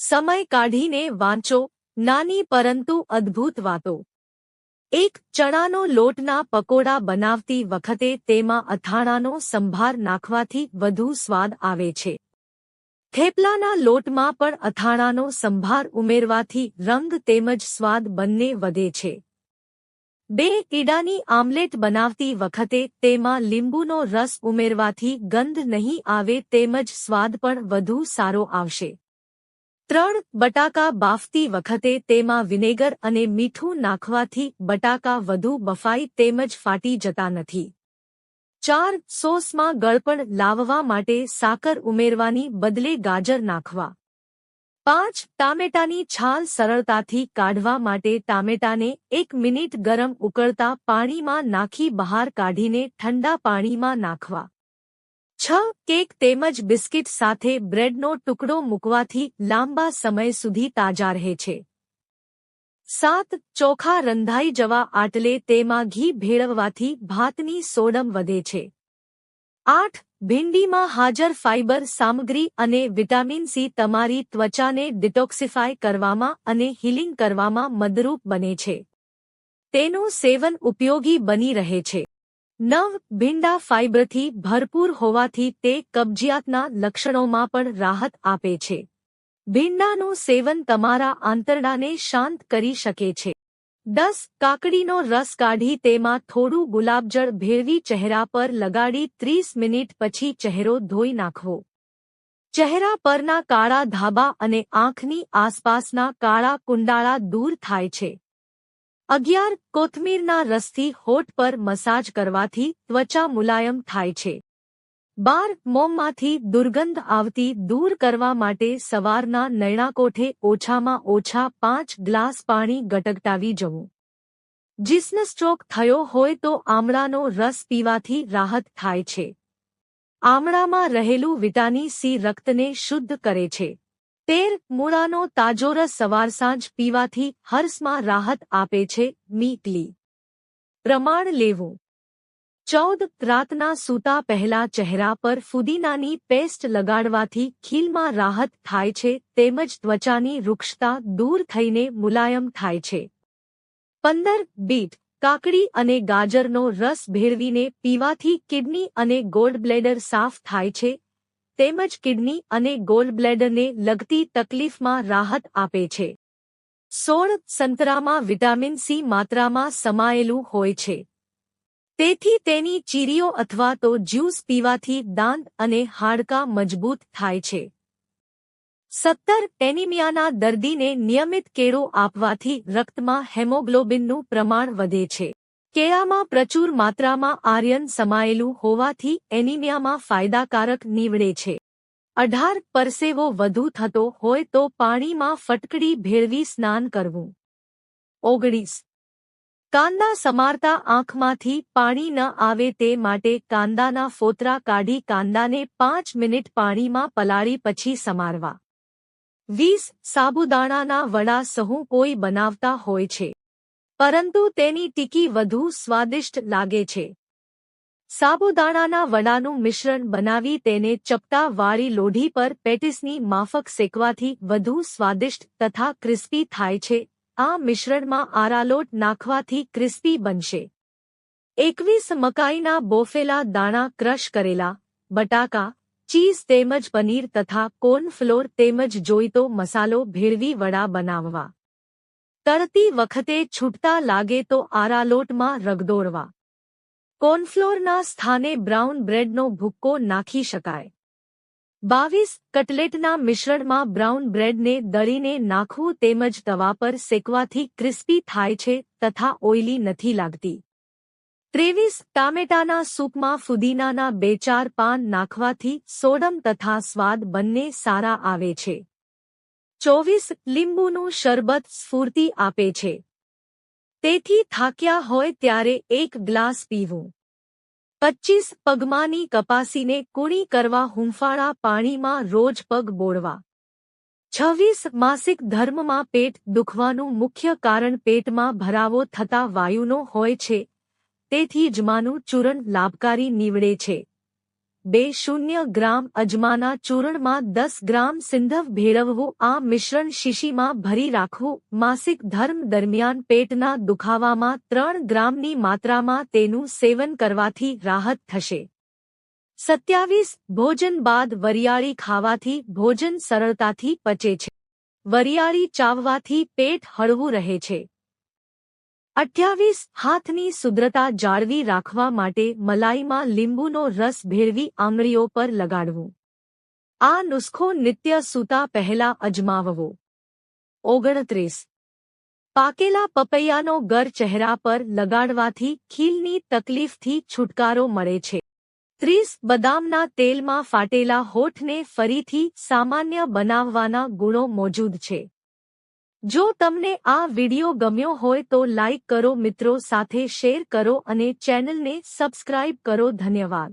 સમય કાઢીને વાંચો નાની પરંતુ અદ્ભુત વાતો। એક ચણાનો લોટના પકોડા બનાવતી વખતે તેમાં અથાણાંનો સંભાર નાખવાથી વધુ સ્વાદ આવે છે। થેપલાના લોટમાં પણ અથાણાંનો સંભાર ઉમેરવાથી રંગ તેમજ સ્વાદ બંને વધે છે। બે ઈંડાની આમલેટ બનાવતી વખતે તેમાં લીંબુનો રસ ઉમેરવાથી ગંધ નહીં આવે તેમજ સ્વાદ પણ વધુ સારો આવશે। 3 બટાકા બાફતી વખતે તેમાં વિનેગર અને મીઠું નાખવાથી બટાકા વધુ બફાય તેમજ ફાટી જતા નથી। 4 સોસમાં ગળપણ લાવવા માટે સાકર ઉમેરવાની બદલે ગાજર નાખવા। 5 ટામેટાની છાલ સરળતાથી કાઢવા માટે ટામેટાને 1 મિનિટ ગરમ ઉકળતા પાણીમાં નાખી બહાર કાઢીને ઠંડા પાણીમાં નાખવા। 6 કેક તેમજ બિસ્કિટ સાથે બ્રેડનો ટુકડો મૂકવાથી લાંબા સમય સુધી તાજા રહે છે। 7 ચોખા રંધાઈ જવા આટલે તેમાં ઘી ભેળવવાથી ભાતની સોડમ વધે છે। 8 ભીંડીમાં હાજર ફાઇબર સામગ્રી અને વિટામિન સી તમારી ત્વચાને ડિટોક્સિફાય કરવામાં અને હીલિંગ કરવામાં મદદરૂપ બને છે। તેનું સેવન ઉપયોગી બની રહે છે। 9 ભીંડા ફાઇબરથી ભરપૂર હોવાથી તે કબજિયાતના લક્ષણોમાં પણ રાહત આપે છે। ભીંડાનું સેવન તમારા આંતરડાને શાંત કરી શકે છે। 10 કાકડીનો રસ કાઢી તેમાં થોડું ગુલાબજળ ભેળવી ચહેરા પર લગાડી 30 મિનિટ પછી ચહેરો ધોઈ નાખવો। ચહેરા પરના કાળા ધાબા અને આંખની આસપાસના કાળા કુંડાળા દૂર થાય છે। 11 કોથમીરના રસથી હોઠ પર મસાજ કરવાથી ત્વચા મુલાયમ થાય છે। 12 મોંમાંથી દુર્ગંધ આવતી દૂર કરવા માટે સવારના નયણાકોઠે ઓછામાં ઓછા 5 ગ્લાસ પાણી ગટગટાવી જવું। જીસને સ્ટ્રોક થયો હોય તો આમળાનો રસ પીવાથી રાહત થાય છે। આમળામાં રહેલું વિટામિન સી રક્તને શુદ્ધ કરે છે। 13 મૂળાનો તાજો રસ સવાર સાંજ પીવાથી હર્ષમાં રાહત આપે છે। મીટલી પ્રમાણ લેવું। 14 રાતના સૂતા પહેલા ચહેરા પર ફુદીનાની પેસ્ટ લગાડવાથી ખીલમાં રાહત થાય છે તેમજ ત્વચાની રૂક્ષતા દૂર થઈને મુલાયમ થાય છે। 15 બીટ કાકડી અને ગાજરનો રસ ભેળવીને પીવાથી કિડની અને ગોલ્ડબ્લેડર સાફ થાય છે તેમજ કિડની અને ગોલ્ડબ્લેડરને લગતી તકલીફમાં રાહત આપે છે। 16 સંતરામાં વિટામિન સી માત્રામાં સમાયેલું હોય છે તેથી તેની ચીરીઓ અથવા તો જ્યુસ પીવાથી દાંત અને હાડકાં મજબૂત થાય છે। 17 એનિમિયાના દર્દીને નિયમિત કેળું આપવાથી રક્તમાં હેમોગ્લોબિનનું પ્રમાણ વધે છે। કેળામાં પ્રચુર માત્રામાં આયર્ન સમાયેલું હોવાથી એનિમિયામાં ફાયદાકારક નીવડે છે। 18 પરસેવો વધુ થતો હોય તો પાણીમાં ફટકડી ભેળવી સ્નાન કરવું। 19 કાંદા સમારતા આંખમાંથી પાણી ન આવે તે માટે કાંદાના ફોતરા કાઢી કાંદાને 5 મિનિટ પાણીમાં પલાળી પછી સમારવા। 20 સાબુદાણાના વડા સહુ કોઈ બનાવતા હોય છે પરંતુ તેની ટીકી વધુ સ્વાદિષ્ટ લાગે છે। સાબુદાણાના વડાનું મિશ્રણ બનાવી તેને ચપટા વાળી લોઢી પર પેટીસની માફક શેકવાથી વધુ સ્વાદિષ્ટ તથા ક્રિસ્પી થાય છે। આ મિશ્રણમાં આરાલોટ નાખવાથી ક્રિસ્પી બનશે। 21 મકાઈના બોફેલા દાણા ક્રશ કરેલા બટાકા ચીઝ તેમજ પનીર તથા કોર્નફ્લોર તેમજ જોઈતો મસાલો ભેળવી વડા બનાવવા। તળતી વખતે છૂટતા લાગે તો આરાલોટમાં રગદોળવા। કોર્નફ્લોરના સ્થાને બ્રાઉન બ્રેડનો ભૂક્કો નાખી શકાય। 22 કટલેટના મિશ્રણમાં બ્રાઉન બ્રેડને દળીને નાખવું તેમજ તવા પર શેકવાથી ક્રિસ્પી થાય છે તથા ઓઇલી નથી લાગતી। 23 ટામેટાના સૂપમાં ફુદીનાના 2-4 પાન નાખવાથી સોડમ તથા સ્વાદ બંને સારા આવે છે। 24 લીંબુનું શરબત સ્ફૂર્તિ આપે છે તેથી થાક્યા હોય ત્યારે 1 ગ્લાસ પીવું। 25 પગમાંની કપાસીને કૂણી કરવા હૂંફાળા પાણીમાં રોજ પગ બોળવા। 26 માસિક ધર્મમાં પેટ દુખવાનું મુખ્ય કારણ પેટમાં ભરાવો થતા વાયુનો હોય છે તેથી જમાનું ચૂર્ણ લાભકારી નીવડે છે। 0 ગ્રામ અજમાના ચૂર્ણમાં 10 ગ્રામ સિંધવ ભેળવવું. આ મિશ્રણ શીશીમાં ભરી રાખવું. માસિક ધર્મ દરમિયાન પેટના દુખાવામાં 3 ગ્રામની માત્રામાં તેનું સેવન કરવાથી રાહત થશે. 27 ભોજન બાદ વરિયાળી ખાવાથી ભોજન સરળતાથી પચે છે. વરિયાળી ચાવવાથી પેટ હળવું રહે છે. 28 હાથની શુદ્ધતા જાળવી રાખવા માટે મલાઈમાં લીંબુનો રસ ભેળવી આંગળીઓ પર લગાડવું. આ નુસ્ખો નિત્ય સૂતા પહેલા અજમાવવો. 29 પાકેલા પપૈયાનો ગર ચહેરા પર લગાડવાથી ખીલની તકલીફથી છુટકારો મળે છે. 30 બદામના તેલમાં ફાટેલા હોઠને ફરીથી સામાન્ય બનાવવાના ગુણો મોજૂદ છે. જો તમને આ વિડિયો ગમ્યો હોય તો લાઇક કરો, મિત્રો સાથે શેર કરો અને ચેનલને સબસ્ક્રાઇબ કરો. ધન્યવાદ.